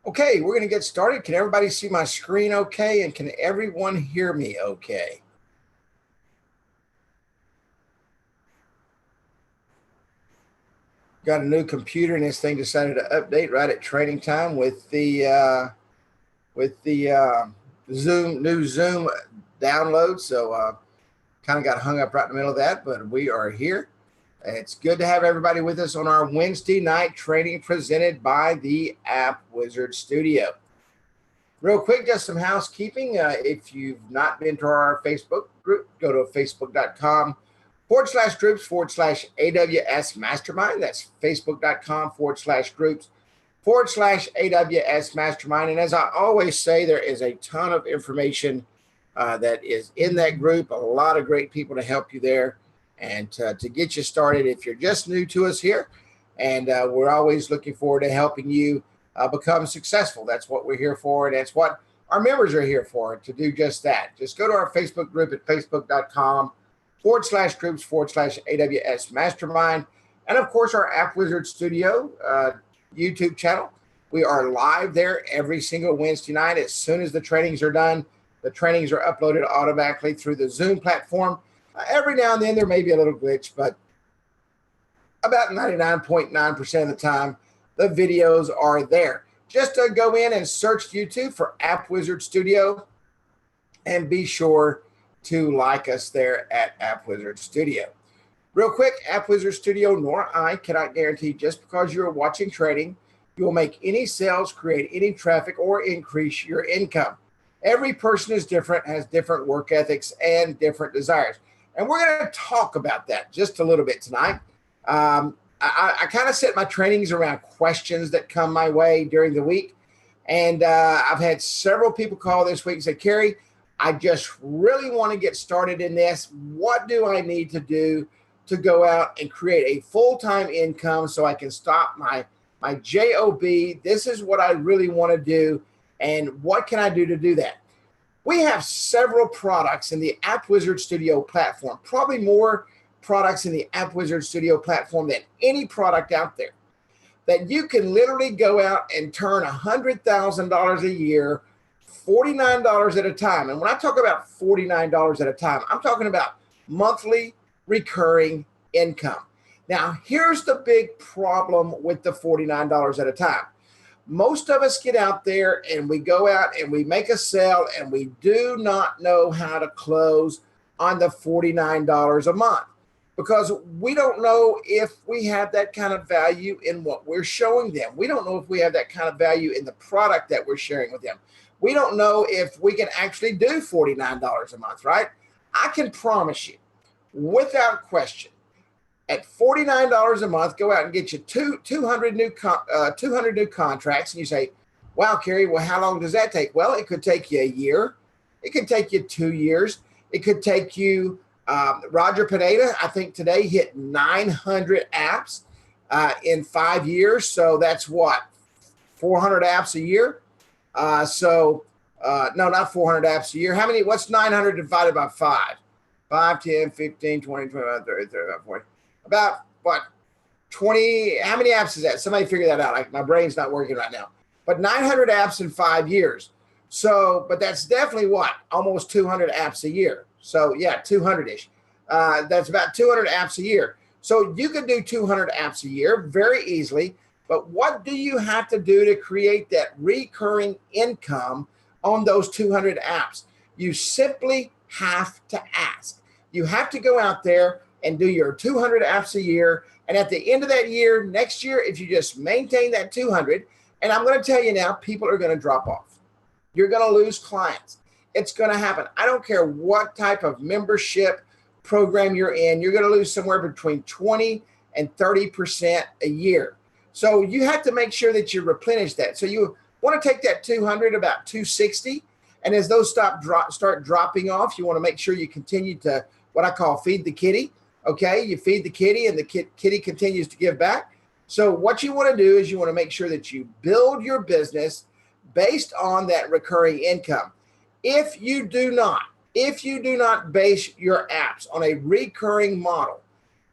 Okay, we're going to get started. Can everybody see my screen okay? And can everyone hear me okay? Got a new computer and this thing decided to update right at training time with the new Zoom download. So kind of got hung up right in the middle of that, but we are here. It's good to have everybody with us on our Wednesday night training presented by the AppWizard Studio. Real quick, just some housekeeping. If you've not been to our Facebook group, go to facebook.com/groups/AWS Mastermind. That's facebook.com/groups/AWS Mastermind. And as I always say, there is a ton of information that is in that group, a lot of great people to help you there and to get you started if you're just new to us here. And we're always looking forward to helping you become successful. That's what we're here for, and that's what our members are here for, to do just that. Just go to our Facebook group at facebook.com/groups/AWS Mastermind. And of course, our AppWizard Studio YouTube channel. We are live there every single Wednesday night. As soon as the trainings are done, the trainings are uploaded automatically through the Zoom platform. Every now and then there may be a little glitch, but about 99.9% of the time, the videos are there. Just go in and search YouTube for AppWizard Studio and be sure to like us there at AppWizard Studio. Real quick, AppWizard Studio nor I cannot guarantee just because you're watching training, you will make any sales, create any traffic, or increase your income. Every person is different, has different work ethics and different desires. And we're going to talk about that just a little bit tonight. I kind of set my trainings around questions that come my way during the week. And I've had several people call this week and say, Kerry, I just really want to get started in this. What do I need to do to go out and create a full-time income so I can stop my job? This is what I really want to do. And what can I do to do that? We have several products in the AppWizard Studio platform, probably more products in the AppWizard Studio platform than any product out there, that you can literally go out and turn $100,000 a year, $49 at a time. And when I talk about $49 at a time, I'm talking about monthly recurring income. Now, here's the big problem with the $49 at a time. Most of us get out there and we go out and we make a sale and we do not know how to close on the $49 a month, because we don't know if we have that kind of value in what we're showing them. We don't know if we have that kind of value in the product that we're sharing with them. We don't know if we can actually do $49 a month, right? I can promise you, without question, at $49 a month, go out and get you 200 new contracts. And you say, wow, Kerry, well, how long does that take? Well, it could take you a year. It could take you 2 years. It could take you Roger Pineda, I think today hit 900 apps in 5 years. So that's what, 400 apps a year? No, not 400 apps a year. How many? What's 900 divided by 5? 5, 10, 15, 20, 25, 30, 35, 40. About what? 20. How many apps is that? Somebody figure that out. My brain's not working right now. But 900 apps in 5 years. So, but that's definitely what? Almost 200 apps a year. So yeah, 200-ish. That's about 200 apps a year. So you could do 200 apps a year very easily. But what do you have to do to create that recurring income on those 200 apps? You simply have to ask. You have to go out there and do your 200 apps a year. And at the end of that year, next year, if you just maintain that 200, and I'm going to tell you now, people are going to drop off. You're going to lose clients. It's going to happen. I don't care what type of membership program you're in. You're going to lose somewhere between 20 and 30% a year. So you have to make sure that you replenish that. So you want to take that 200, about 260. And as those start dropping off, you want to make sure you continue to what I call feed the kitty. Okay, you feed the kitty and the kitty continues to give back. So what you want to do is you want to make sure that you build your business based on that recurring income. If you do not base your apps on a recurring model,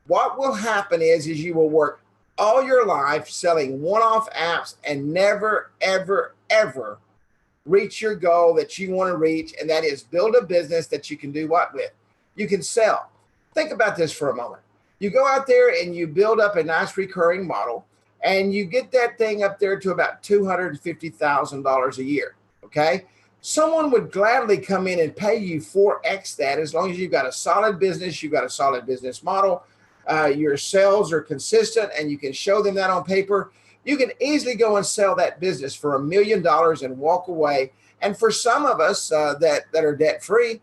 what will happen is you will work all your life selling one-off apps and never, ever, ever reach your goal that you want to reach, and that is build a business that you can do what with? You can sell. Think about this for a moment. You go out there and you build up a nice recurring model, and you get that thing up there to about $250,000 a year, okay? Someone would gladly come in and pay you 4x that, as long as you've got a solid business, you've got a solid business model, your sales are consistent, and you can show them that on paper. You can easily go and sell that business for $1 million and walk away. And for some of us that are debt-free,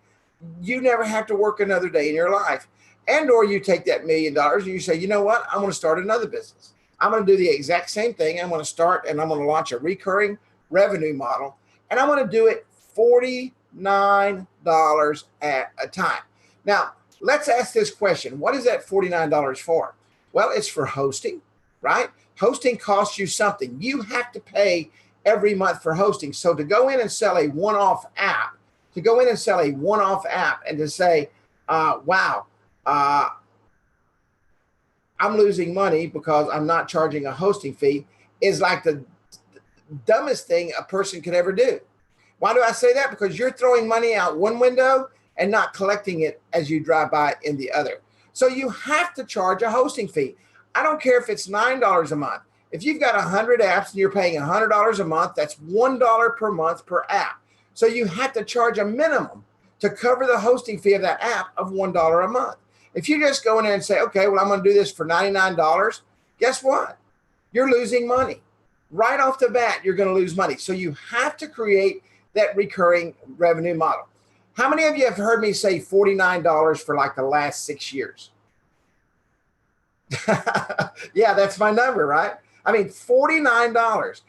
you never have to work another day in your life. And or you take that $1 million and you say, you know what, I'm going to start another business. I'm going to do the exact same thing. I'm going to start and I'm going to launch a recurring revenue model. And I'm going to do it $49 at a time. Now, let's ask this question. What is that $49 for? Well, it's for hosting, right? Hosting costs you something. You have to pay every month for hosting. So to go in and sell a one-off app, and to say, wow, I'm losing money because I'm not charging a hosting fee, is like the dumbest thing a person could ever do. Why do I say that? Because you're throwing money out one window and not collecting it as you drive by in the other. So you have to charge a hosting fee. I don't care if it's $9 a month. If you've got 100 apps and you're paying $100 a month, that's $1 per month per app. So you have to charge a minimum to cover the hosting fee of that app of $1 a month. If you just go in there and say, okay, well, I'm going to do this for $99, guess what? You're losing money. Right off the bat, you're going to lose money. So you have to create that recurring revenue model. How many of you have heard me say $49 for like the last 6 years? Yeah, that's my number, right? I mean, $49.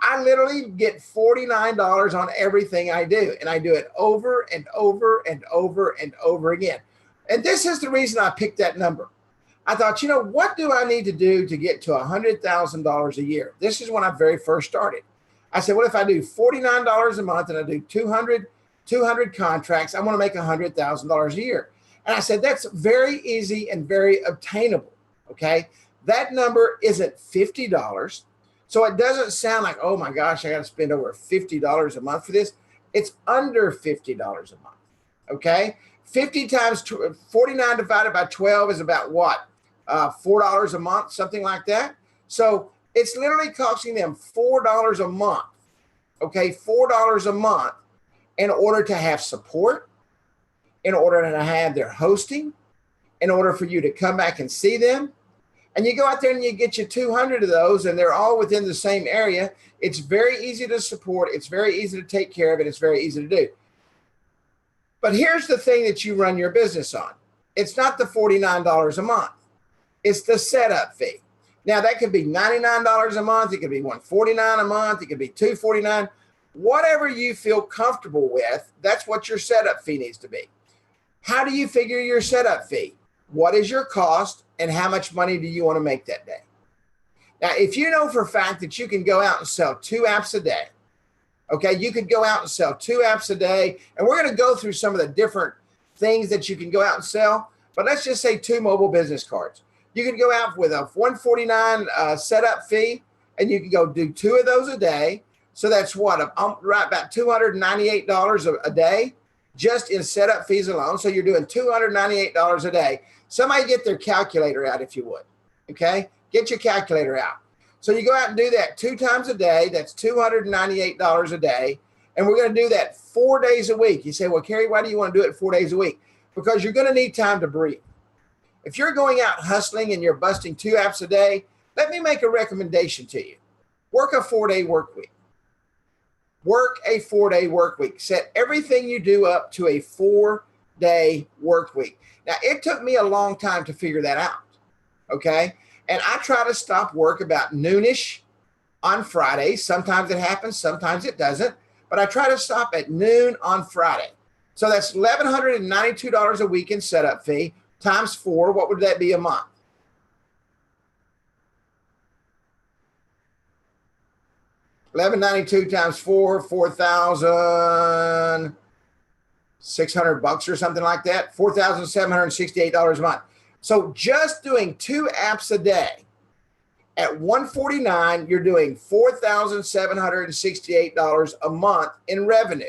I literally get $49 on everything I do. And I do it over and over and over and over again. And this is the reason I picked that number. I thought, you know, what do I need to do to get to $100,000 a year? This is when I very first started. I said, well, if I do $49 a month and I do 200 contracts, I want to make $100,000 a year. And I said, that's very easy and very obtainable. Okay. That number isn't $50. So it doesn't sound like, oh my gosh, I got to spend over $50 a month for this. It's under $50 a month. Okay. 50 times 49 divided by 12 is about what? $4 a month, something like that. So it's literally costing them $4 a month. Okay. $4 a month in order to have support, in order to have their hosting, in order for you to come back and see them. And you go out there and you get you 200 of those, and they're all within the same area. It's very easy to support. It's very easy to take care of it. It's very easy to do. But here's the thing that you run your business on. It's not the $49 a month. It's the setup fee. Now, that could be $99 a month. It could be $149 a month. It could be $249. Whatever you feel comfortable with, that's what your setup fee needs to be. How do you figure your setup fee? What is your cost and how much money do you want to make that day? Now, if you know for a fact that you can go out and sell 2 apps a day, okay, you could go out and sell 2 apps a day, and we're going to go through some of the different things that you can go out and sell, but let's just say 2 mobile business cards. You could go out with a $149 setup fee, and you can go do 2 of those a day. So that's what, right about $298 a day just in setup fees alone. So you're doing $298 a day. Somebody get their calculator out if you would, okay? Get your calculator out. So you go out and do that 2 times a day. That's $298 a day. And we're going to do that 4 days a week. You say, well, Kerry, why do you want to do it 4 days a week? Because you're going to need time to breathe. If you're going out hustling and you're busting 2 apps a day, let me make a recommendation to you. Work a 4-day work week. Work a 4-day work week. Set everything you do up to a 4-day work week. Now, it took me a long time to figure that out, okay? And I try to stop work about noonish on Friday. Sometimes it happens, sometimes it doesn't. But I try to stop at noon on Friday. So that's $1,192 a week in setup fee times 4. What would that be a month? $1,192 times 4, $4,600 or something like that. $4,768 a month. So just doing 2 apps a day At $149, you're doing $4,768 a month in revenue.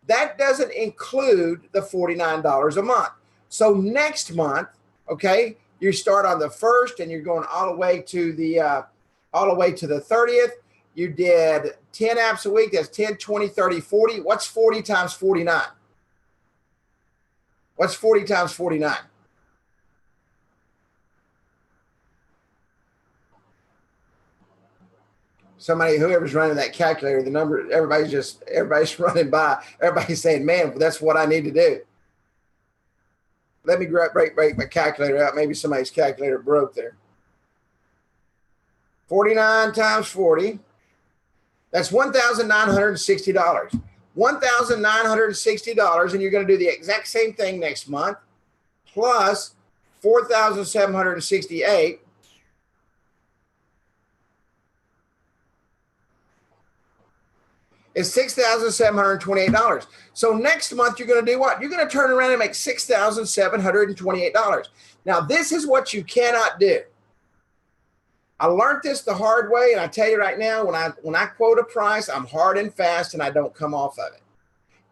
That doesn't include the $49 a month. So next month, okay, you start on the 1st and you're going all the way to the 30th. You did 10 apps a week. That's 10, 20, 30, 40. What's 40 times 49? What's 40 times 49? Somebody, whoever's running that calculator, the number, everybody's running by. Everybody's saying, man, that's what I need to do. Let me break my calculator out. Maybe somebody's calculator broke there. 49 times 40. That's $1,960. $1,960, and you're going to do the exact same thing next month, plus 4,768. Is $6,728. So next month, you're going to do what? You're going to turn around and make $6,728. Now, this is what you cannot do. I learned this the hard way, and I tell you right now, when I quote a price, I'm hard and fast, and I don't come off of it.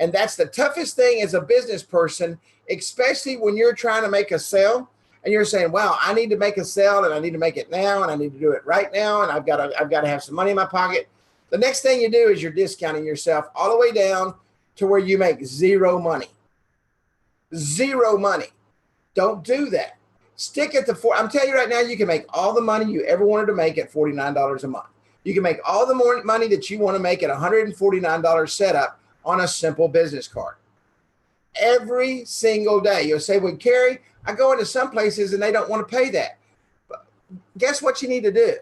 And that's the toughest thing as a business person, especially when you're trying to make a sale, and you're saying, "Wow, I need to make a sale, and I need to make it now, and I need to do it right now, and I've got to have some money in my pocket." The next thing you do is you're discounting yourself all the way down to where you make zero money. Zero money. Don't do that. Stick at the I'm telling you right now, you can make all the money you ever wanted to make at $49 a month. You can make all the more money that you want to make at $149 setup on a simple business card. Every single day. You'll say, well, Kerry, I go into some places and they don't want to pay that. But guess what you need to do?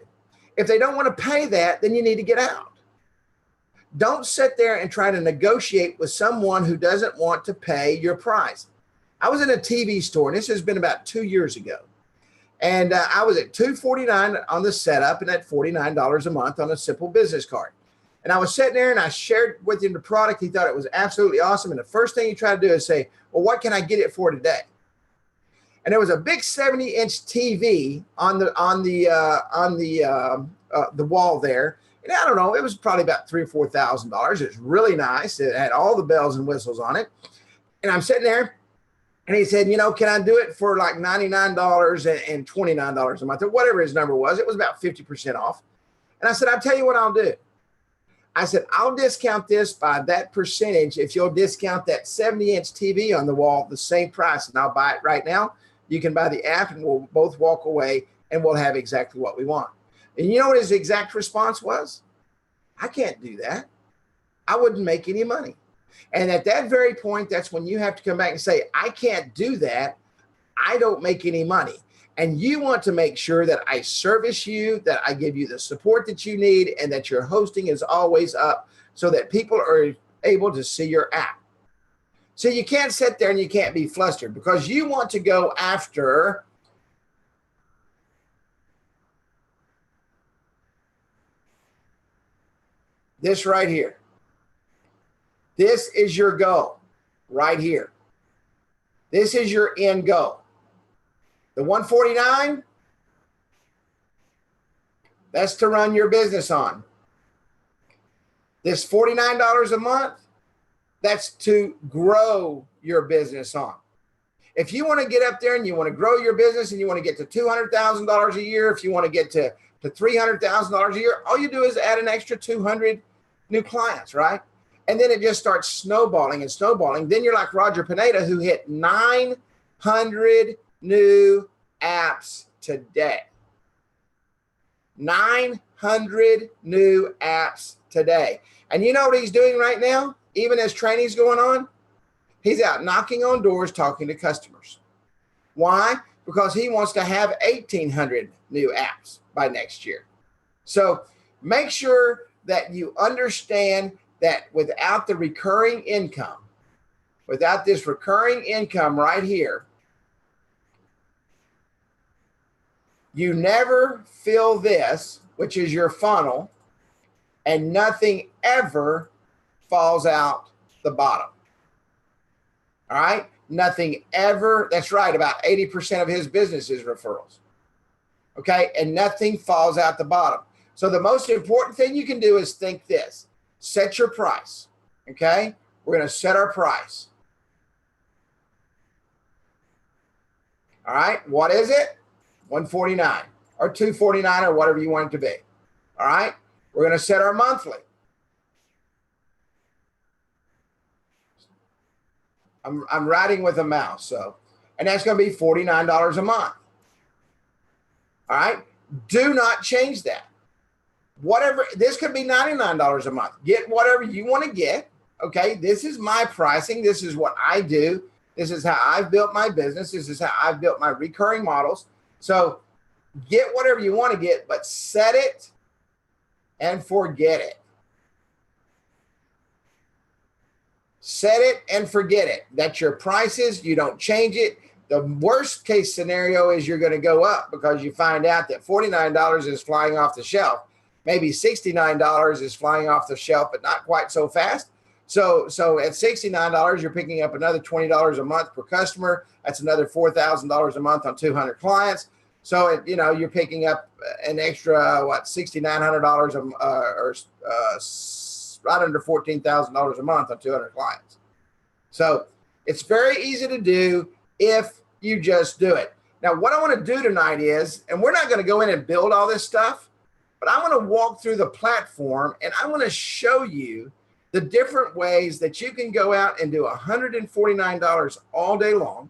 If they don't want to pay that, then you need to get out. Don't sit there and try to negotiate with someone who doesn't want to pay your price. I was in a TV store, and this has been about 2 years ago. And I was at $249 on the setup and at $49 a month on a simple business card. And I was sitting there and I shared with him the product. He thought it was absolutely awesome. And the first thing you try to do is say, well, what can I get it for today? And there was a big 70-inch TV on the wall there. And I don't know, it was probably about $3,000 or $4,000. It was really nice. It had all the bells and whistles on it. And I'm sitting there, and he said, you know, can I do it for like $99 and $29 a month, or whatever his number was? It was about 50% off. And I said, I'll tell you what I'll do. I said, I'll discount this by that percentage if you'll discount that 70-inch TV on the wall the same price, and I'll buy it right now. You can buy the app, and we'll both walk away, and we'll have exactly what we want. And you know what his exact response was? I can't do that. I wouldn't make any money. And at that very point, that's when you have to come back and say, I can't do that. I don't make any money. And you want to make sure that I service you, that I give you the support that you need, and that your hosting is always up so that people are able to see your app. So you can't sit there and you can't be flustered, because you want to go after this right here. This is your goal right here. This is your end goal. The 149, that's to run your business on. This $49 a month, that's to grow your business on. If you want to get up there and you want to grow your business and you want to get to $200,000 a year, if you want to get to $300,000 a year, all you do is add an extra 200 new clients, right? And then it just starts snowballing and snowballing. Then you're like Roger Pineda, who hit 900 new apps today. 900 new apps today. And you know what he's doing right now? Even as training's going on, he's out knocking on doors, talking to customers. Why? Because he wants to have 1,800 new apps by next year. So make sure that you understand that without the recurring income, without this recurring income right here, you never fill this, which is your funnel, and nothing ever falls out the bottom. All right? Nothing ever. That's right. About 80% of his business is referrals. okay? And nothing falls out the bottom. So the most important thing you can do is think this. Set your price, okay? We're going to set our price. All right, what is it? $149 or $249 or whatever you want it to be. All right, we're going to set our monthly. I'm writing with a mouse, so, and that's going to be $49 a month. All right, do not change that. Whatever, this could be $99 a month. Get whatever you want to get. Okay, this is my pricing. This is what I do. This is how I've built my business. This is how I've built my recurring models. So get whatever you want to get, but set it and forget it. Set it and forget it. That's your prices. You don't change it. The worst case scenario is you're going to go up because you find out that $49 is flying off the shelf. Maybe $69 is flying off the shelf, but not quite so fast. So at $69, you're picking up another $20 a month per customer. That's another $4,000 a month on 200 clients. So you're picking up an extra $6,900 or right under $14,000 a month on 200 clients. So it's very easy to do if you just do it. Now, what I want to do tonight is, and we're not going to go in and build all this stuff, but I want to walk through the platform and I want to show you the different ways that you can go out and do $149 all day long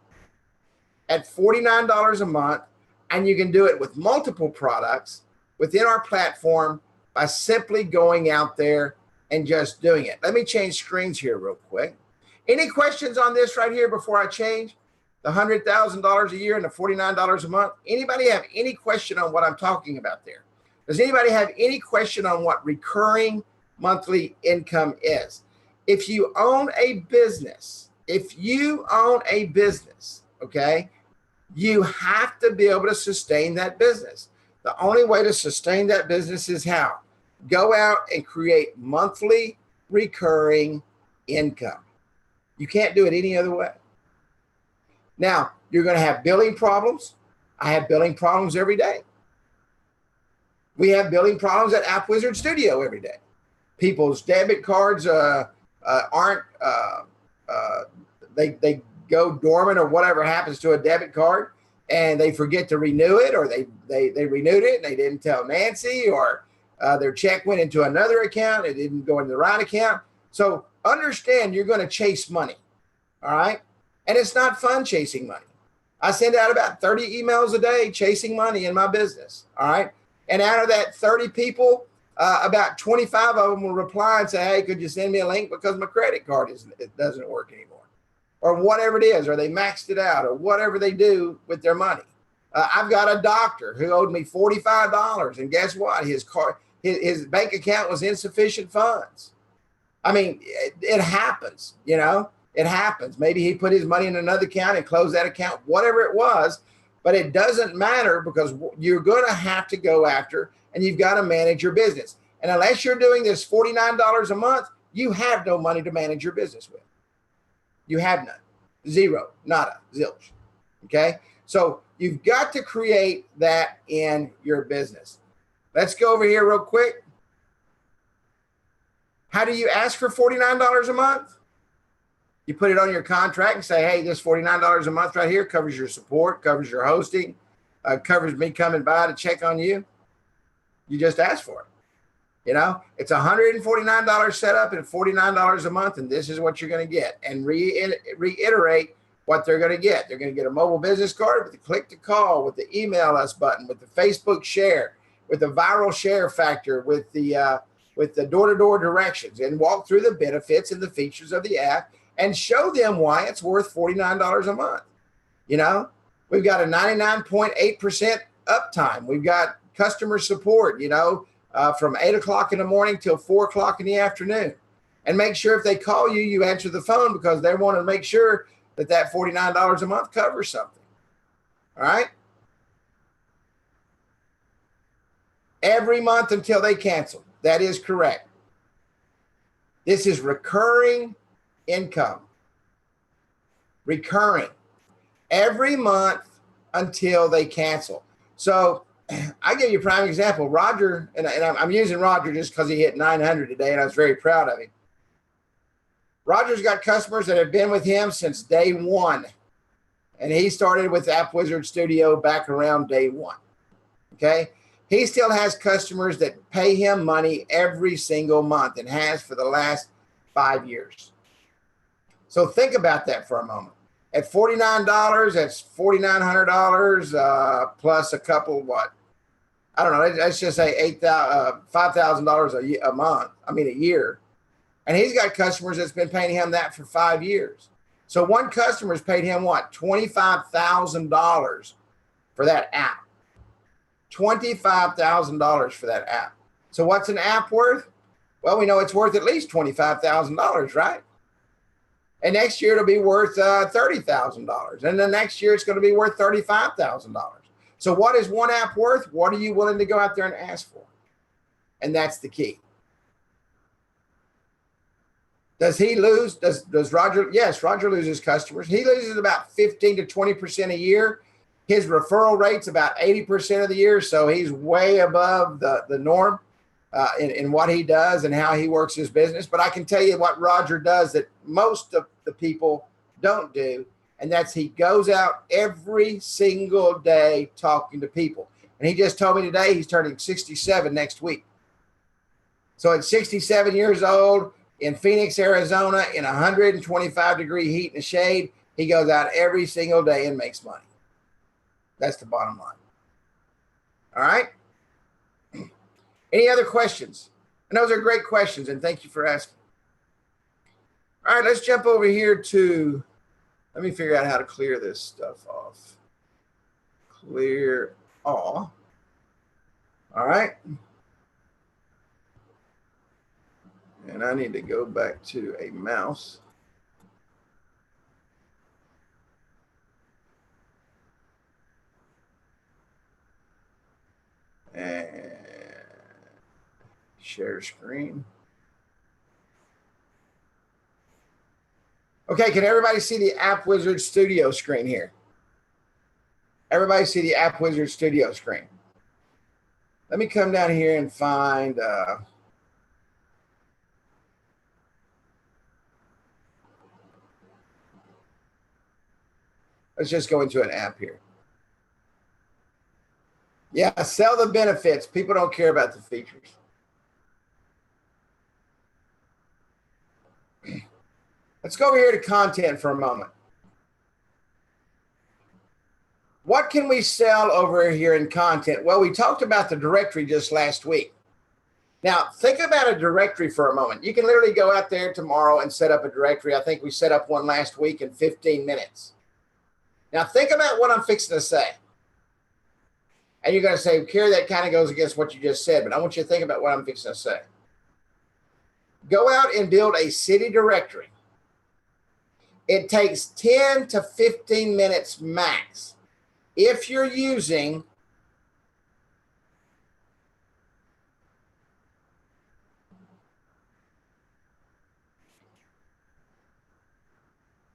at $49 a month. And you can do it with multiple products within our platform by simply going out there and just doing it. Let me change screens here real quick. Any questions on this right here before I change? The $100,000 a year and the $49 a month. Anybody have any question on what I'm talking about there? Does anybody have any question on what recurring monthly income is? If you own a business, okay, you have to be able to sustain that business. The only way to sustain that business is how? Go out and create monthly recurring income. You can't do it any other way. Now, you're going to have billing problems. I have billing problems every day. We have billing problems at AppWizard Studio every day. People's debit cards aren't, they go dormant or whatever happens to a debit card and they forget to renew it, or they renewed it and they didn't tell Nancy, or their check went into another account. It didn't go into the right account. So understand you're going to chase money. All right. And it's not fun chasing money. I send out about 30 emails a day chasing money in my business. All right. And out of that 30 people, about 25 of them will reply and say, hey, could you send me a link because my credit card it doesn't work anymore, or whatever it is, or they maxed it out, or whatever they do with their money. I've got a doctor who owed me $45, and guess what? His bank account was insufficient funds. I mean, it happens, it happens. Maybe he put his money in another account and closed that account, whatever it was. But it doesn't matter because you're going to have to go after and you've got to manage your business. And unless you're doing this $49 a month, you have no money to manage your business with. You have none. Zero, nada, zilch. Okay? So you've got to create that in your business. Let's go over here real quick. How do you ask for $49 a month? You put it on your contract and say, hey, this $49 a month right here covers your support, covers your hosting, covers me coming by to check on you. You just ask for it. It's $149 setup and $49 a month, and this is what you're going to get. And reiterate what they're going to get. They're going to get a mobile business card with the click to call, with the email us button, with the Facebook share, with the viral share factor, with the door-to-door directions, and walk through the benefits and the features of the app and show them why it's worth $49 a month. We've got a 99.8% uptime. We've got customer support, from 8 o'clock in the morning till 4 o'clock in the afternoon. And make sure if they call you, you answer the phone because they want to make sure that $49 a month covers something. All right. Every month until they cancel. That is correct. This is recurring income. Recurring. Every month until they cancel. So I give you a prime example. Roger, and I'm using Roger just because he hit 900 today, and I was very proud of him. Roger's got customers that have been with him since day one, and he started with AppWizard Studio back around day one. Okay, he still has customers that pay him money every single month and has for the last 5 years. So think about that for a moment. At $49, that's $4,900 plus a couple, what? I don't know. Let's just say $5,000 a month. I mean, a year. And he's got customers that's been paying him that for 5 years. So one customer's paid him what? $25,000 for that app. $25,000 for that app. So what's an app worth? Well, we know it's worth at least $25,000, right? And next year it'll be worth $30,000. And the next year it's going to be worth $35,000. So what is one app worth? What are you willing to go out there and ask for? And that's the key. Does he lose? Does Roger? Yes, Roger loses customers. He loses about 15 to 20% a year. His referral rate's about 80% of the year. So he's way above the norm in what he does and how he works his business. But I can tell you what Roger does that most of the people don't do. And that's he goes out every single day talking to people. And he just told me today he's turning 67 next week. So at 67 years old in Phoenix, Arizona, in 125-degree heat and shade, he goes out every single day and makes money. That's the bottom line. All right. Any other questions? And those are great questions, and thank you for asking. All right, let's jump over here to, let me figure out how to clear this stuff off. Clear all. All right. And I need to go back to a mouse. And share screen. Okay, can everybody see the AppWizard Studio screen here? Everybody see the AppWizard Studio screen? Let me come down here and find let's just go into an app here. Yeah, sell the benefits. People don't care about the features. Let's go over here to content for a moment. What can we sell over here in content? Well, we talked about the directory just last week. Now, think about a directory for a moment. You can literally go out there tomorrow and set up a directory. I think we set up one last week in 15 minutes. Now, think about what I'm fixing to say. And you're going to say, Kerry, that kind of goes against what you just said, but I want you to think about what I'm fixing to say. Go out and build a city directory. It takes 10 to 15 minutes max. If you're using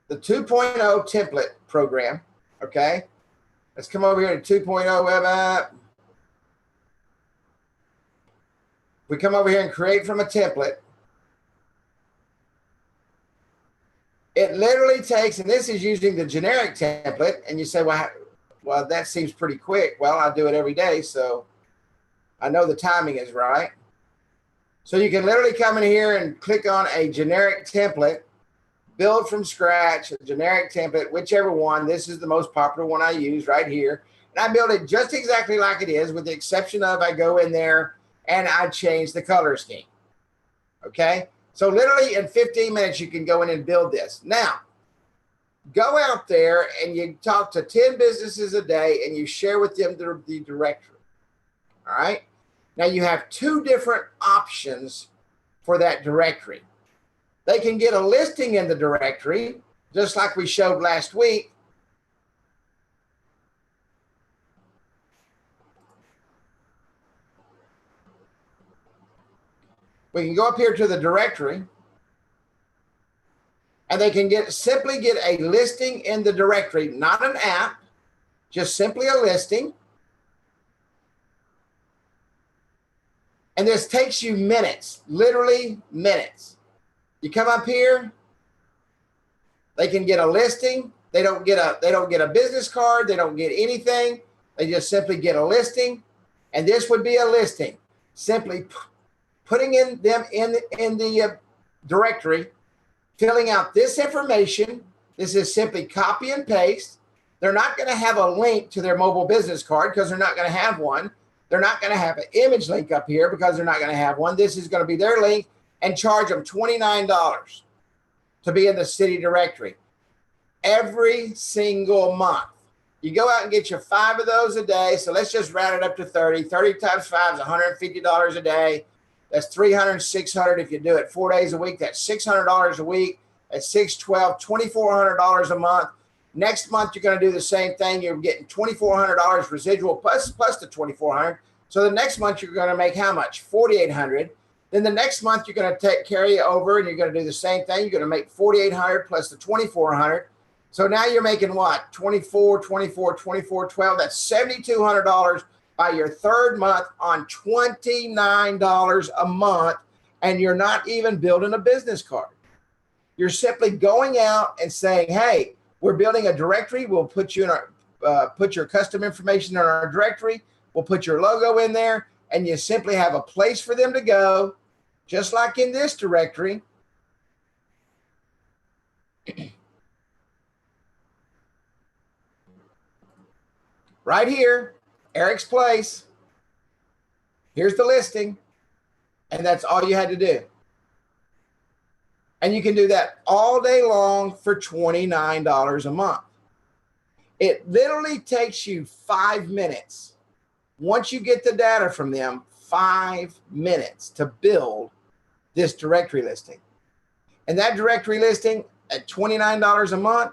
the 2.0 template program, okay? Let's come over here to 2.0 web app. We come over here and create from a template. It literally takes, and this is using the generic template, and you say, well, that seems pretty quick. Well, I do it every day, so I know the timing is right. So you can literally come in here and click on a generic template, build from scratch, a generic template, whichever one. This is the most popular one I use right here. And I build it just exactly like it is, with the exception of I go in there and I change the color scheme. Okay? So literally in 15 minutes, you can go in and build this. Now, go out there and you talk to 10 businesses a day and you share with them the directory. All right? Now, you have two different options for that directory. They can get a listing in the directory, just like we showed last week. We can go up here to the directory, and they can simply get a listing in the directory, not an app, just simply a listing. And this takes you minutes, literally minutes. You come up here, they can get a listing. They don't get a business card. They don't get anything. They just simply get a listing. And this would be a listing. Simply putting them in the directory, filling out this information. This is simply copy and paste. They're not going to have a link to their mobile business card because they're not going to have one. They're not going to have an image link up here because they're not going to have one. This is going to be their link, and charge them $29 to be in the city directory every single month. You go out and get you 5 of those a day. So let's just round it up to 30. 30 times 5 is $150 a day. That's 300, 600. If you do it 4 days a week, that's $600 a week. That's 612, $2,400 a month. Next month, you're going to do the same thing. You're getting $2,400 residual plus the $2,400. So the next month, you're going to make how much? $4,800. Then the next month, you're going to carry over and you're going to do the same thing. You're going to make $4,800 plus the $2,400. So now you're making what? 24, 24, 24, 12. That's $7,200 by your third month on $29 a month. And you're not even building a business card. You're simply going out and saying, hey, we're building a directory. We'll put you in our, put your custom information in our directory. We'll put your logo in there, and you simply have a place for them to go, just like in this directory. Right here, Eric's Place. Here's the listing, and that's all you had to do. And you can do that all day long for $29 a month. It literally takes you 5 minutes. Once you get the data from them, 5 minutes to build this directory listing. And that directory listing at $29 a month,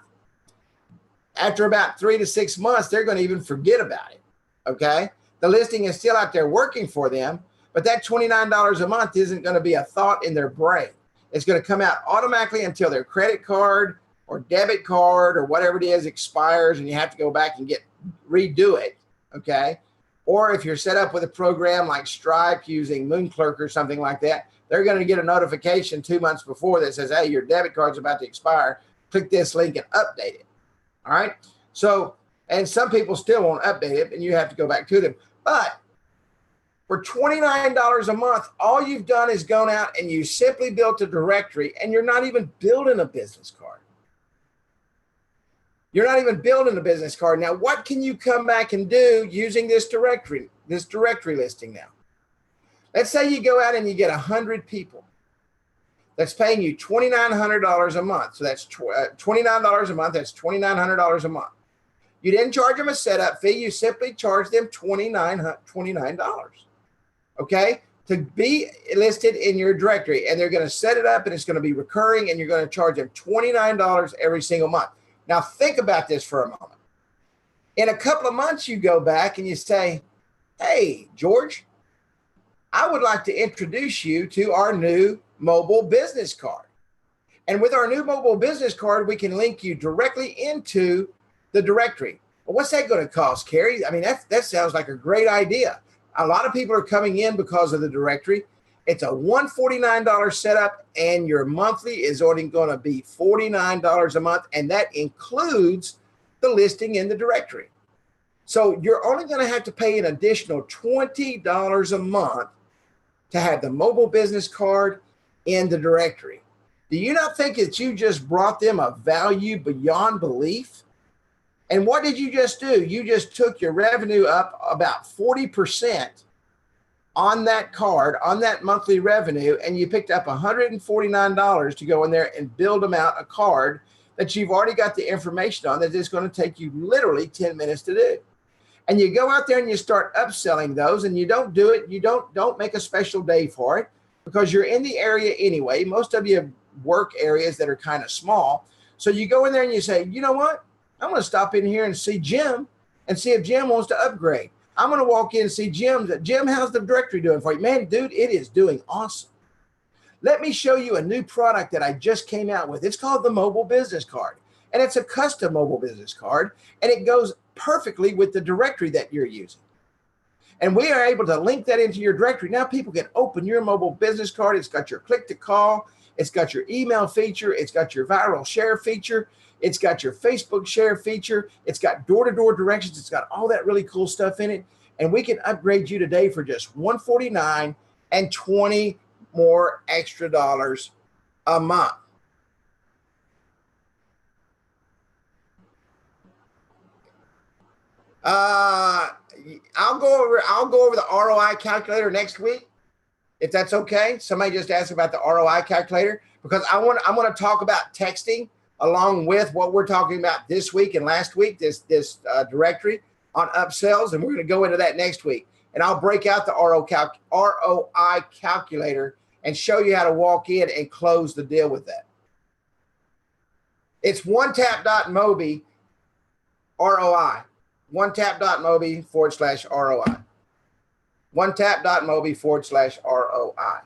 after about 3 to 6 months, they're going to even forget about it, okay? The listing is still out there working for them, but that $29 a month isn't going to be a thought in their brain. It's going to come out automatically until their credit card or debit card or whatever it is expires, and you have to go back and redo it, okay? Or if you're set up with a program like Stripe using Moonclerk or something like that, they're going to get a notification 2 months before that says, hey, your debit card's about to expire. Click this link and update it. All right. So, and some people still won't update it, and you have to go back to them. But for $29 a month, all you've done is gone out and you simply built a directory, and you're not even building a business card. You're not even building a business card. Now, what can you come back and do using this directory listing now? Let's say you go out and you get 100 people that's paying you $2,900 a month. So that's $29 a month. That's $2,900 a month. You didn't charge them a setup fee. You simply charge them $29. Okay, to be listed in your directory. And they're going to set it up, and it's going to be recurring, and you're going to charge them $29 every single month. Now, think about this for a moment. In a couple of months, you go back and you say, hey, George, I would like to introduce you to our new mobile business card. And with our new mobile business card, we can link you directly into the directory. Well, what's that going to cost, Carrie? I mean, that sounds like a great idea. A lot of people are coming in because of the directory. It's a $149 setup, and your monthly is only going to be $49 a month, and that includes the listing in the directory. So you're only going to have to pay an additional $20 a month to have the mobile business card in the directory. Do you not think that you just brought them a value beyond belief? And what did you just do? You just took your revenue up about 40% on that card, on that monthly revenue, and you picked up $149 to go in there and build them out a card that you've already got the information on that is going to take you literally 10 minutes to do. And you go out there and you start upselling those, and you don't do it. You don't make a special day for it because you're in the area anyway. Most of you have work areas that are kind of small. So you go in there and you say, you know what? I'm going to stop in here and see Jim and see if Jim wants to upgrade. I'm going to walk in and see Jim. Jim, how's the directory doing for you? Man, dude, it is doing awesome. Let me show you a new product that I just came out with. It's called the mobile business card. And it's a custom mobile business card. And it goes perfectly with the directory that you're using. And we are able to link that into your directory. Now people can open your mobile business card. It's got your click to call. It's got your email feature. It's got your viral share feature. It's got your Facebook share feature. It's got door-to-door directions. It's got all that really cool stuff in it. And we can upgrade you today for just $149 and 20 more extra dollars a month. I'll go over the ROI calculator next week, if that's okay. Somebody just asked about the ROI calculator, because I want to talk about texting along with what we're talking about this week and last week, this directory on upsells, and we're going to go into that next week. And I'll break out the ROI calculator and show you how to walk in and close the deal with that. It's onetap.mobi ROI. onetap.mobi/ROI. onetap.mobi/ROI.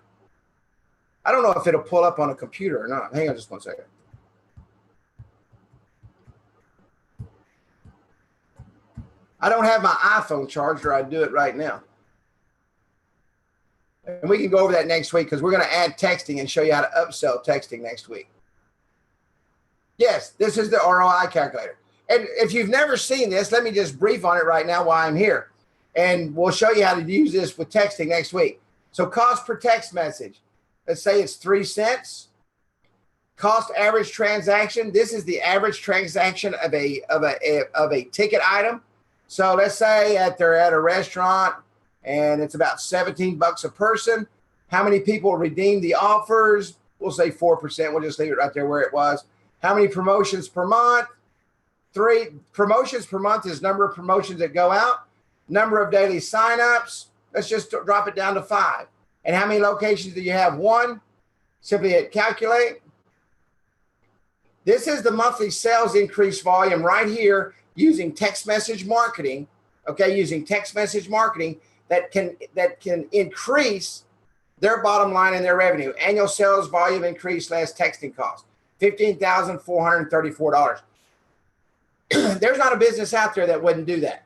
I don't know if it'll pull up on a computer or not. Hang on just one second. I don't have my iPhone charged, or I'd do it right now. And we can go over that next week, because we're going to add texting and show you how to upsell texting next week. Yes, this is the ROI calculator. And if you've never seen this, let me just brief on it right now while I'm here. And we'll show you how to use this with texting next week. So cost per text message. Let's say it's 3 cents. Cost average transaction. This is the average transaction of a ticket item. So let's say they're at a restaurant and it's about $17 a person. How many people redeem the offers? We'll say 4%. We'll just leave it right there where it was. How many promotions per month? 3 promotions per month is number of promotions that go out. Number of daily signups. Let's just drop it down to 5. And how many locations do you have? 1. Simply hit calculate. This is the monthly sales increase volume right here, using text message marketing, okay, using text message marketing that can increase their bottom line and their revenue. Annual sales volume increase less texting cost, $15,434. There's not a business out there that wouldn't do that,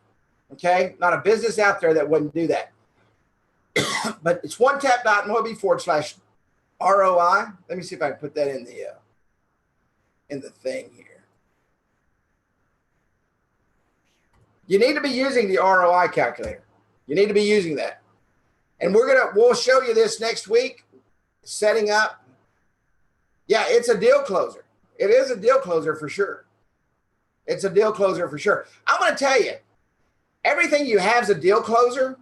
okay? Not a business out there that wouldn't do that. But it's onetap.mobi/ROI. Let me see if I can put that in the thing here. You need to be using the ROI calculator. You need to be using that. And we'll show you this next week, setting up. Yeah, it's a deal closer. It is a deal closer for sure. It's a deal closer for sure. I'm going to tell you, everything you have is a deal closer.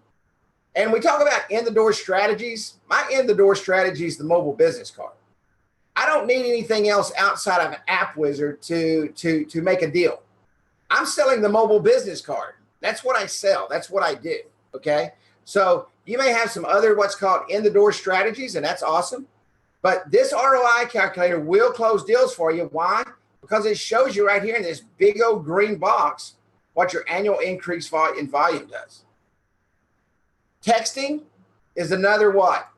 And we talk about in-the-door strategies. My in-the-door strategy is the mobile business card. I don't need anything else outside of an AppWizard to make a deal. I'm selling the mobile business card. That's what I sell. That's what I do. Okay. So you may have some other what's called in-the-door strategies, and that's awesome. But this ROI calculator will close deals for you. Why? Because it shows you right here in this big old green box what your annual increase in volume does. Texting is another what?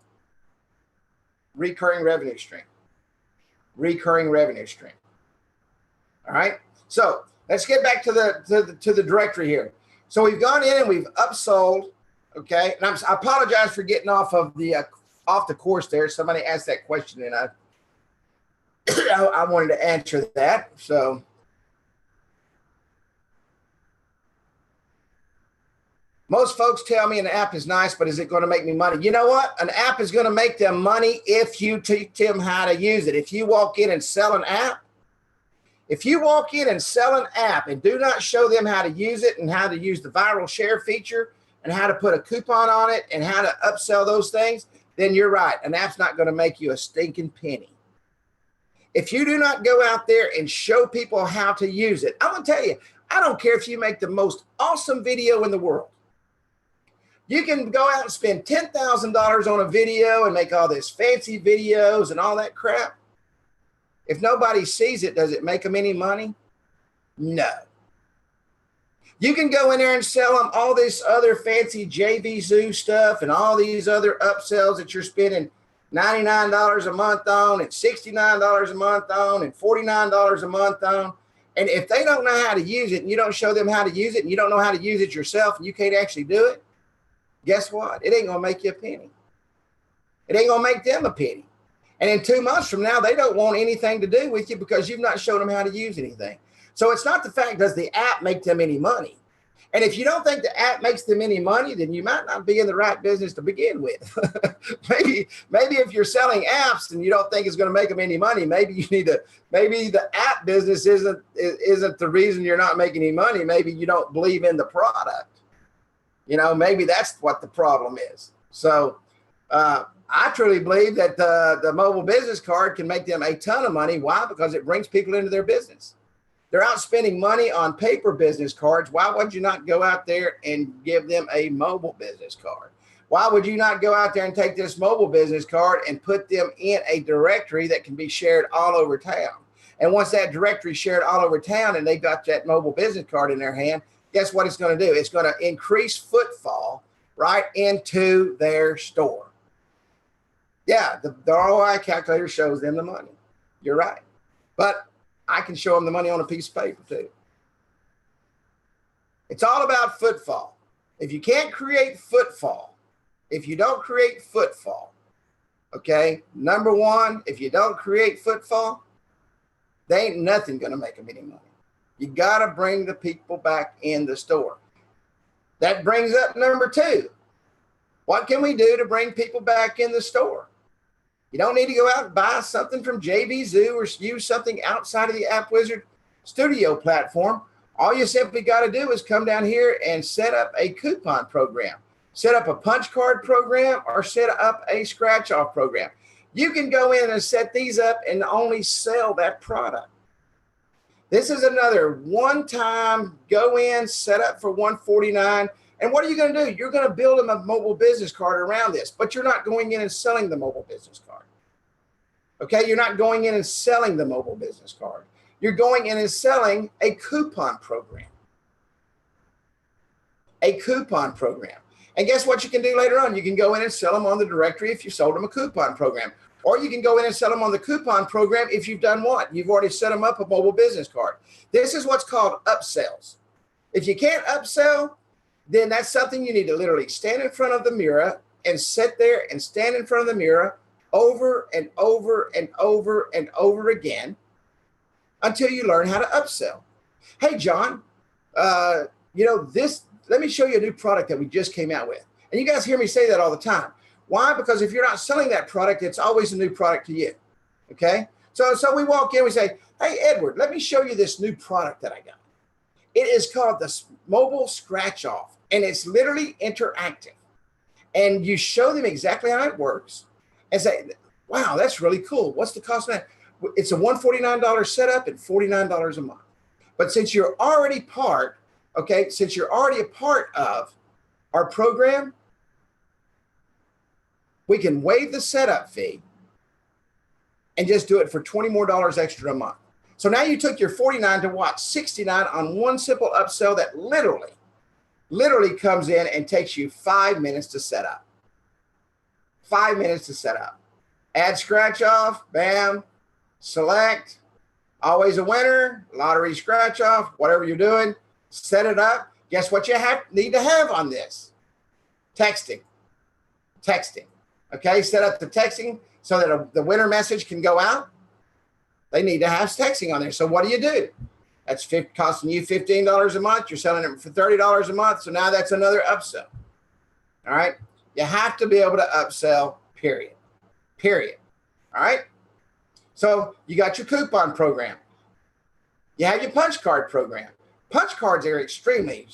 Recurring revenue stream. Recurring revenue stream. All right. So let's get back to the directory here. So we've gone in and we've upsold, okay? And I apologize for getting off the course there. Somebody asked that question, and I wanted to answer that. So most folks tell me an app is nice, but is it going to make me money? You know what? An app is going to make them money if you teach them how to use it. If you walk in and sell an app, and do not show them how to use it and how to use the viral share feature and how to put a coupon on it and how to upsell those things, then you're right. An app's not going to make you a stinking penny. If you do not go out there and show people how to use it, I'm going to tell you, I don't care if you make the most awesome video in the world. You can go out and spend $10,000 on a video and make all this fancy videos and all that crap. If nobody sees it, does it make them any money? No. You can go in there and sell them all this other fancy JV Zoo stuff and all these other upsells that you're spending $99 a month on and $69 a month on and $49 a month on. And if they don't know how to use it and you don't show them how to use it and you don't know how to use it yourself and you can't actually do it, guess what? It ain't going to make you a penny. It ain't going to make them a penny. And in 2 months from now, they don't want anything to do with you because you've not shown them how to use anything. So it's not the fact, does the app make them any money? And if you don't think the app makes them any money, then you might not be in the right business to begin with. maybe if you're selling apps and you don't think it's going to make them any money, maybe the app business isn't the reason you're not making any money. Maybe you don't believe in the product. Maybe that's what the problem is. So I truly believe that the mobile business card can make them a ton of money. Why? Because it brings people into their business. They're out spending money on paper business cards. Why would you not go out there and give them a mobile business card? Why would you not go out there and take this mobile business card and put them in a directory that can be shared all over town? And once that directory is shared all over town and they got that mobile business card in their hand, guess what it's going to do? It's going to increase footfall right into their store. Yeah, the ROI calculator shows them the money. You're right. But I can show them the money on a piece of paper too. It's all about footfall. If you can't create footfall, if you don't create footfall, okay, number one, if you don't create footfall, there ain't nothing going to make them any money. You got to bring the people back in the store. That brings up number two. What can we do to bring people back in the store? You don't need to go out and buy something from JVZoo or use something outside of the AppWizard Studio platform. All you simply got to do is come down here and set up a coupon program, set up a punch card program, or set up a scratch off program. You can go in and set these up and only sell that product. This is another one-time go in, set up for $149. And what are you going to do? You're going to build them a mobile business card around this, but you're not going in and selling the mobile business card. Okay, you're not going in and selling the mobile business card. You're going in and selling a coupon program. A coupon program. And guess what you can do later on? You can go in and sell them on the directory if you sold them a coupon program. Or you can go in and sell them on the coupon program if you've done what? You've already set them up a mobile business card. This is what's called upsells. If you can't upsell, then that's something you need to literally stand in front of the mirror and sit there and stand in front of the mirror over and over and over and over again until you learn how to upsell. Hey, John, let me show you a new product that we just came out with. And you guys hear me say that all the time. Why? Because if you're not selling that product, it's always a new product to you. Okay? So we walk in, we say, hey, Edward, let me show you this new product that I got. It is called the Mobile Scratch Off, and it's literally interactive. And you show them exactly how it works and say, wow, that's really cool. What's the cost of that? It's a $149 setup and $49 a month. But since you're already a part of our program, we can waive the setup fee and just do it for $20 more extra a month. So now you took your 49 to what? 69 on one simple upsell that literally comes in and takes you 5 minutes to set up. 5 minutes to set up. Add scratch off, bam, select, always a winner, lottery scratch off, whatever you're doing, set it up. Guess what you need to have on this? Texting. Okay, set up the texting so that the winner message can go out. They need to have texting on there. So what do? That's costing you $15 a month. You're selling it for $30 a month. So now that's another upsell. All right. You have to be able to upsell, period. All right. So you got your coupon program. You have your punch card program. Punch cards are extremely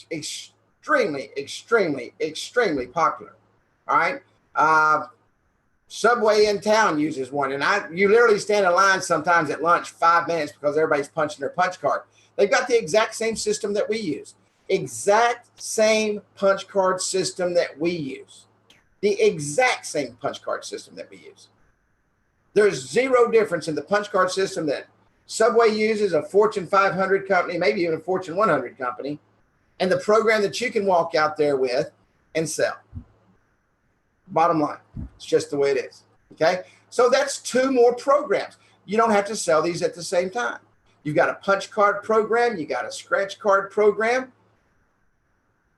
popular. All right. Subway in town uses one, and you literally stand in line sometimes at lunch 5 minutes because everybody's punching their punch card. They've got the exact same system that we use. Exact same punch card system that we use. The exact same punch card system that we use. There's zero difference in the punch card system that Subway uses, a Fortune 500 company, maybe even a Fortune 100 company, and the program that you can walk out there with and sell. Bottom line, it's just the way it is. Okay, so that's 2 more programs. You don't have to sell these at the same time. You've got a punch card program, you got a scratch card program.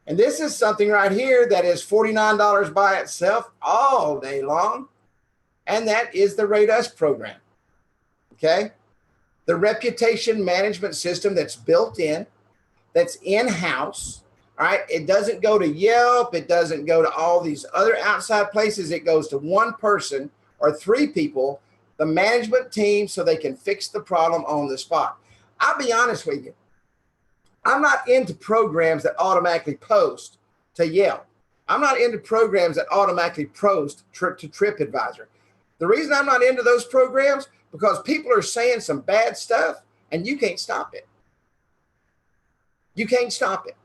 And this is something right here that is $49 by itself all day long. And that is the Rate Us program. Okay. The reputation management system that's built in, that's in-house. All right. It doesn't go to Yelp. It doesn't go to all these other outside places. It goes to one person or three people, the management team, so they can fix the problem on the spot. I'll be honest with you. I'm not into programs that automatically post to Yelp. I'm not into programs that automatically post to TripAdvisor. The reason I'm not into those programs, because people are saying some bad stuff and you can't stop it. You can't stop it.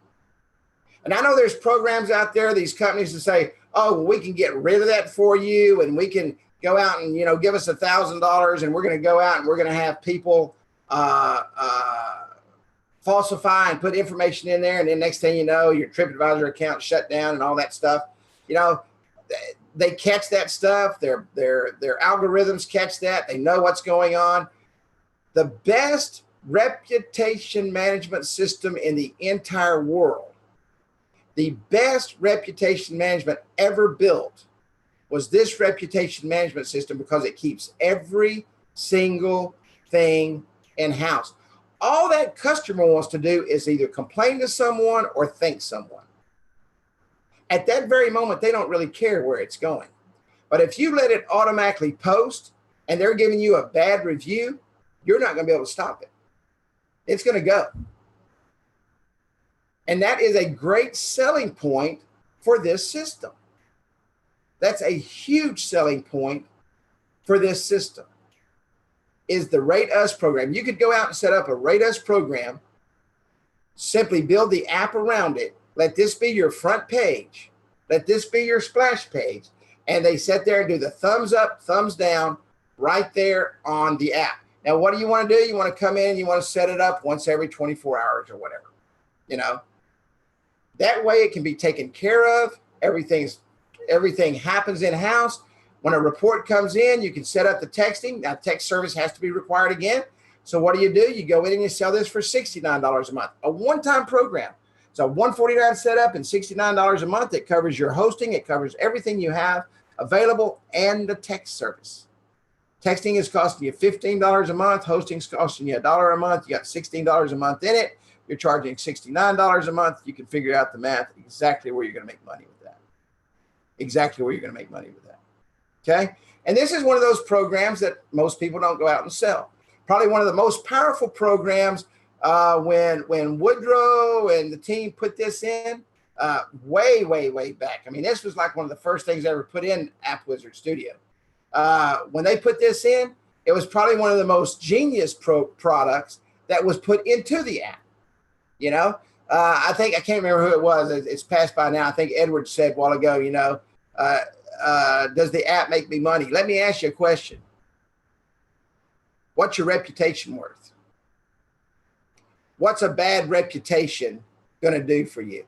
And I know there's programs out there, these companies that say, oh, well, we can get rid of that for you, and we can go out and, give us $1,000, and we're going to go out and we're going to have people falsify and put information in there. And then next thing you know, your TripAdvisor account shut down and all that stuff. They catch that stuff. Their algorithms catch that. They know what's going on. The best reputation management system in the entire world, the best reputation management ever built, was this reputation management system, because it keeps every single thing in-house. All that customer wants to do is either complain to someone or thank someone. At that very moment, they don't really care where it's going. But if you let it automatically post and they're giving you a bad review, you're not going to be able to stop it. It's going to go. And that is a great selling point for this system. That's a huge selling point for this system, is the Rate Us program. You could go out and set up a Rate Us program, simply build the app around it. Let this be your front page. Let this be your splash page. And they sit there and do the thumbs up, thumbs down right there on the app. Now, what do you want to do? You want to come in and you want to set it up once every 24 hours or whatever, That way it can be taken care of. Everything happens in-house. When a report comes in, you can set up the texting. Now, text service has to be required again. So what do? You go in and you sell this for $69 a month, a one-time program. So $149 setup and $69 a month. It covers your hosting. It covers everything you have available and the text service. Texting is costing you $15 a month. Hosting is costing you $1 a month. You got $16 a month in it. You're charging $69 a month. You can figure out the math exactly where you're going to make money with that. Exactly where you're going to make money with that. Okay. And this is one of those programs that most people don't go out and sell. Probably one of the most powerful programs when Woodrow and the team put this in way back. I mean, this was like one of the first things I ever put in AppWizard Studio. When they put this in, it was probably one of the most genius products that was put into the app. I can't remember who it was. It's passed by now. I think Edward said a while ago, does the app make me money? Let me ask you a question. What's your reputation worth? What's a bad reputation going to do for you?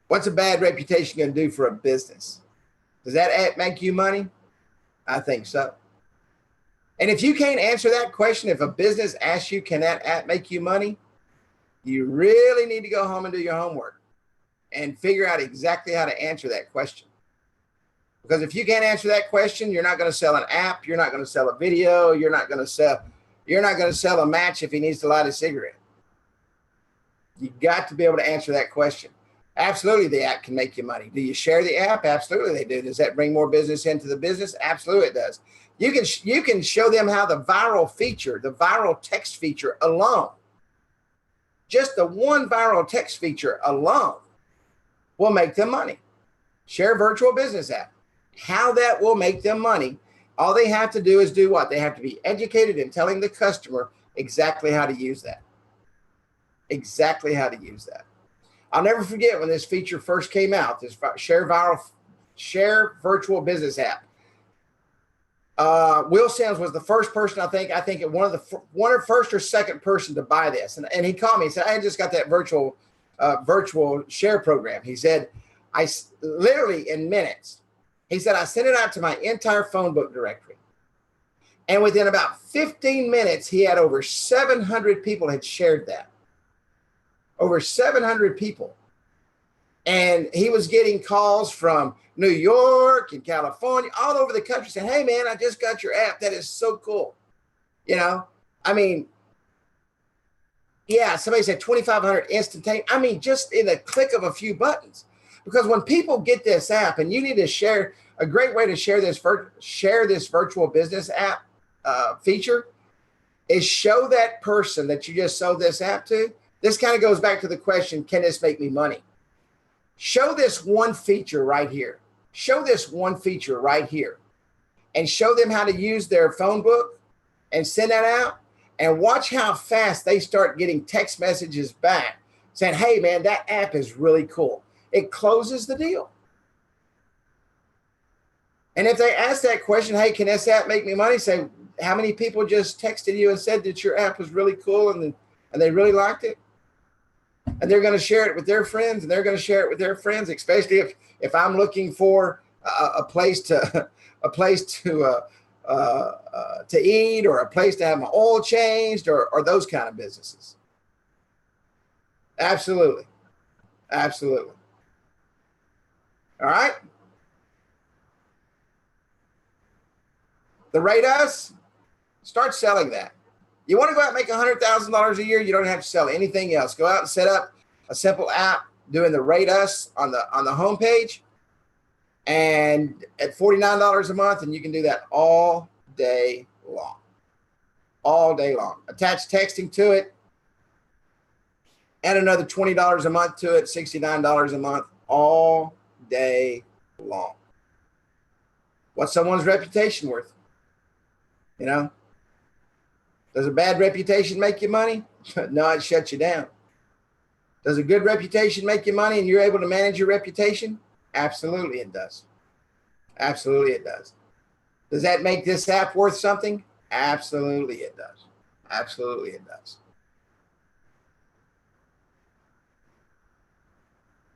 What's a bad reputation going to do for a business? Does that app make you money? I think so. And if you can't answer that question, if a business asks you, can that app make you money? You really need to go home and do your homework and figure out exactly how to answer that question. Because if you can't answer that question, you're not going to sell an app. You're not going to sell a video. You're not going to sell a match if he needs to light a cigarette. You got to be able to answer that question. Absolutely, the app can make you money. Do you share the app? Absolutely, they do. Does that bring more business into the business? Absolutely, it does. You can show them how the viral text feature alone, just the one viral text feature alone, will make them money. Share virtual business app. How that will make them money. All they have to do is do what? They have to be educated in telling the customer exactly how to use that. Exactly how to use that. I'll never forget when this feature first came out, this share virtual business app. Will Sims was the first person, I think one of the first or second person to buy this. And he called me and said, I just got that virtual share program. He said, I literally in minutes, he said, I sent it out to my entire phone book directory. And within about 15 minutes, he had over 700 people had shared that. over 700 people. And he was getting calls from New York and California, all over the country saying, hey, man, I just got your app. That is so cool. You know, I mean, yeah, somebody said 2,500 instantaneous. I mean, just in a click of a few buttons. Because when people get this app, and you need to share, a great way to share this virtual business app feature is show that person that you just sold this app to. This kind of goes back to the question, can this make me money? Show this one feature right here. Show this one feature right here. And show them how to use their phone book and send that out. And watch how fast they start getting text messages back saying, hey, man, that app is really cool. It closes the deal. And if they ask that question, hey, can this app make me money? Say, how many people just texted you and said that your app was really cool and they really liked it? And they're going to share it with their friends, and they're going to share it with their friends, especially if I'm looking for a place to eat, or a place to have my oil changed, or those kind of businesses. Absolutely. Absolutely. All right. The Rate Us, start selling that. You want to go out and make $100,000 a year, you don't have to sell anything else. Go out and set up a simple app doing the Rate Us on the homepage, and at $49 a month, and you can do that all day long. All day long. Attach texting to it, add another $20 a month to it, $69 a month, all day long. What's someone's reputation worth? You know? Does a bad reputation make you money? No, it shuts you down. Does a good reputation make you money and you're able to manage your reputation? Absolutely it does. Absolutely it does. Does that make this app worth something? Absolutely it does. Absolutely it does.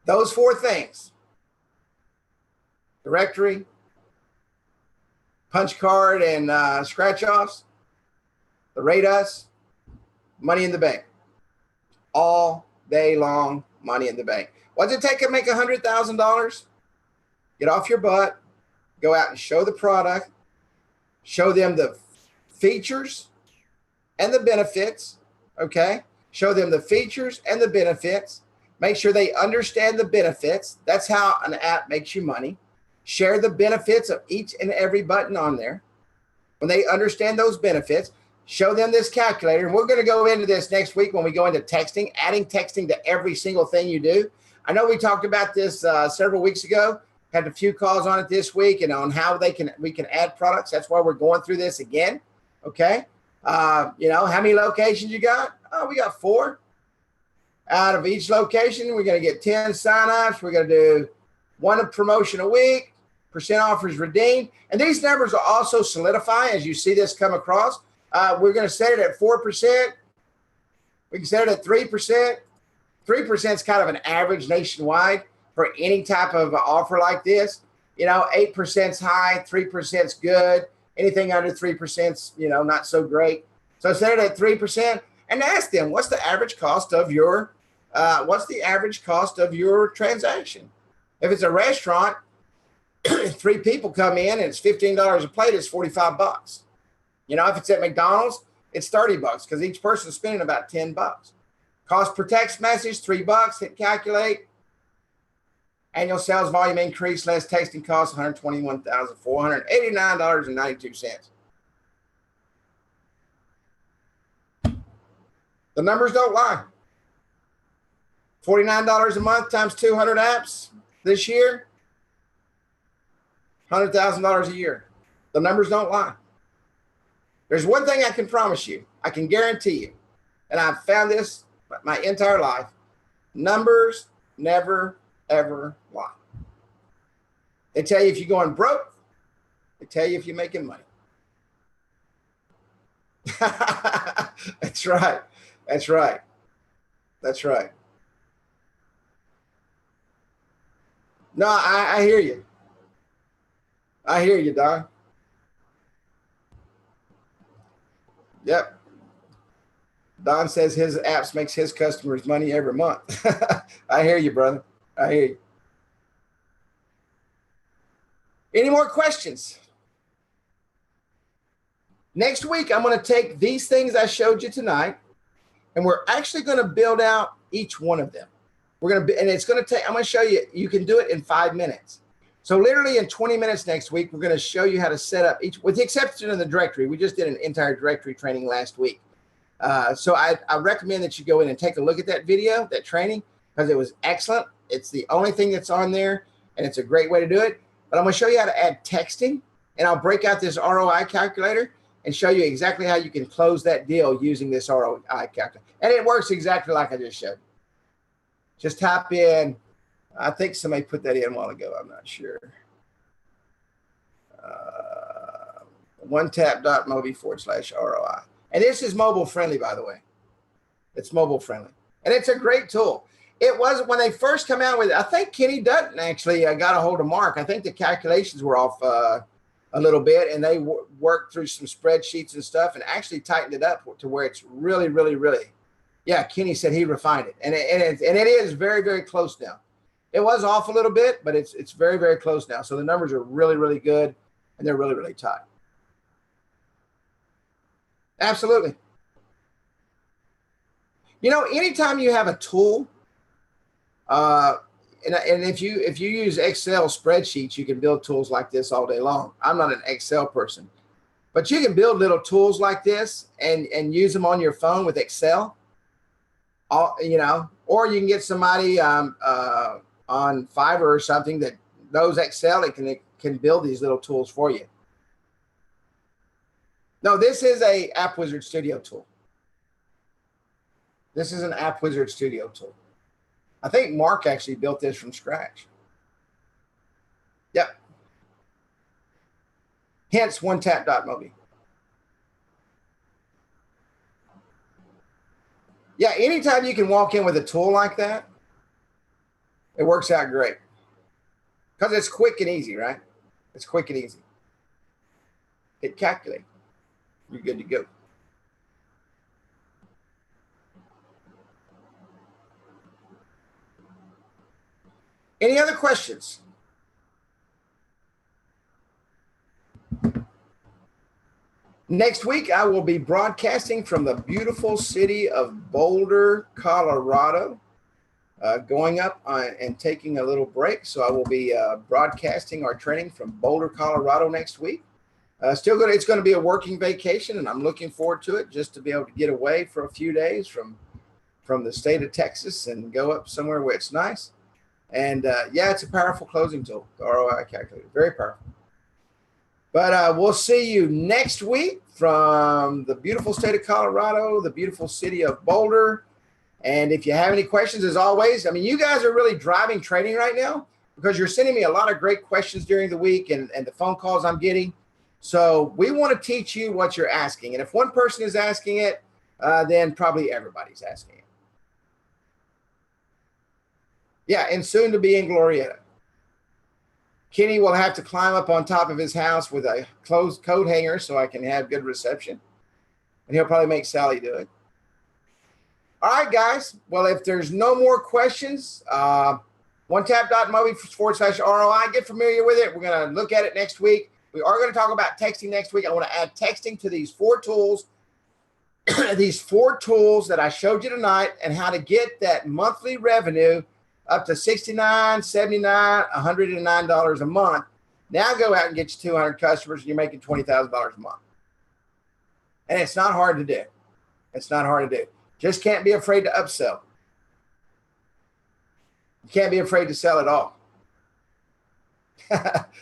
Those four things: directory, punch card and scratch offs, the Rate Us, money in the bank. All day long, money in the bank. What does it take to make $100,000? Get off your butt, go out and show the product, show them the features and the benefits, okay? Show them the features and the benefits. Make sure they understand the benefits. That's how an app makes you money. Share the benefits of each and every button on there. When they understand those benefits, show them this calculator. And we're going to go into this next week when we go into texting, adding texting to every single thing you do. I know we talked about this several weeks ago, had a few calls on it this week, and on how we can add products. That's why we're going through this again. Okay. You know, how many locations you got? Oh, we got 4. Out of each location, we're going to get 10 signups. We're going to do 1 promotion a week, percent offers redeemed. And these numbers will also solidify as you see this come across. We're going to set it at 4%. We can set it at 3%. 3% is kind of an average nationwide for any type of offer like this. You know, 8% is high, 3% is good. Anything under 3% is, you know, not so great. So set it at 3% and ask them, what's the average cost of your transaction? If it's a restaurant, 3 people come in and it's $15 a plate, it's $45. You know, if it's at McDonald's, it's $30 because each person's spending about $10. Cost per text message, $3. Hit calculate. Annual sales volume increase, less texting costs, $121,489.92. The numbers don't lie. $49 a month times 200 apps this year, $100,000 a year. The numbers don't lie. There's one thing I can promise you, I can guarantee you, and I've found this my entire life: numbers never, ever lie. They tell you if you're going broke, they tell you if you're making money. That's right. That's right. That's right. No, I hear you. I hear you, Don. Yep. Don says his apps makes his customers money every month. I hear you, brother. I hear you. Any more questions? Next week, I'm going to take these things I showed you tonight, and we're actually going to build out each one of them. We're going to, and it's going to take, I'm going to show you, you can do it in 5 minutes. So literally in 20 minutes next week, we're going to show you how to set up each, with the exception of the directory. We just did an entire directory training last week. So I recommend that you go in and take a look at that video, that training, because it was excellent. It's the only thing that's on there, and it's a great way to do it. But I'm going to show you how to add texting, and I'll break out this ROI calculator and show you exactly how you can close that deal using this ROI calculator. And it works exactly like I just showed. Just type in, I think somebody put that in a while ago, I'm not sure. OneTap.mobi/ROI. And this is mobile friendly, by the way. It's mobile friendly. And it's a great tool. It wasn't when they first come out with it. I think Kenny Dutton actually got a hold of Mark. I think the calculations were off a little bit, and they worked through some spreadsheets and stuff and actually tightened it up to where it's really, really, really. Yeah, Kenny said he refined it. And it is very, very close now. It was off a little bit, but it's very, very close now. So the numbers are really, really good, and they're really, really tight. Absolutely. You know, anytime you have a tool, and if you use Excel spreadsheets, you can build tools like this all day long. I'm not an Excel person, but you can build little tools like this and use them on your phone with Excel. You know, or you can get somebody on Fiverr or something that knows Excel and can build these little tools for you. No, this is a AppWizard Studio tool. This is an AppWizard Studio tool. I think Mark actually built this from scratch. Yep. Hence OneTap.mobi. Yeah, anytime you can walk in with a tool like that, it works out great. Because it's quick and easy, right? It's quick and easy. Hit calculate. You're good to go. Any other questions? Next week, I will be broadcasting from the beautiful city of Boulder, Colorado, going up and taking a little break. So I will be broadcasting our training from Boulder, Colorado next week. It's going to be a working vacation, and I'm looking forward to it, just to be able to get away for a few days from the state of Texas and go up somewhere where it's nice. And yeah, it's a powerful closing tool, the ROI calculator, very powerful. But we'll see you next week from the beautiful state of Colorado, the beautiful city of Boulder. And if you have any questions, as always, I mean, you guys are really driving training right now because you're sending me a lot of great questions during the week and the phone calls I'm getting. So we want to teach you what you're asking. And if one person is asking it, then probably everybody's asking it. Yeah, and soon to be in Glorieta. Kenny will have to climb up on top of his house with a closed coat hanger so I can have good reception. And he'll probably make Sally do it. All right, guys. Well, if there's no more questions, OneTap.mobi/ROI, get familiar with it. We're going to look at it next week. We are going to talk about texting next week. I want to add texting to these 4 tools, these 4 tools that I showed you tonight, and how to get that monthly revenue up to $69, $79, $109 a month. Now go out and get you 200 customers, and you're making $20,000 a month. And it's not hard to do. It's not hard to do. Just can't be afraid to upsell. You can't be afraid to sell at all.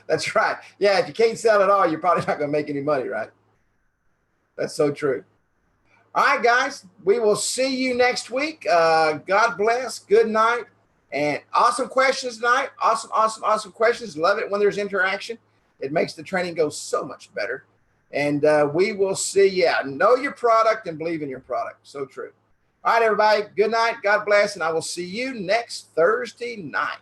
That's right. Yeah, if you can't sell at all, you're probably not going to make any money, right? That's so true. All right, guys, we will see you next week. God bless. Good night. And awesome questions tonight. Awesome questions. Love it when there's interaction. It makes the training go so much better. And we will see. Yeah, know your product and believe in your product. So true. All right, everybody. Good night. God bless. And I will see you next Thursday night.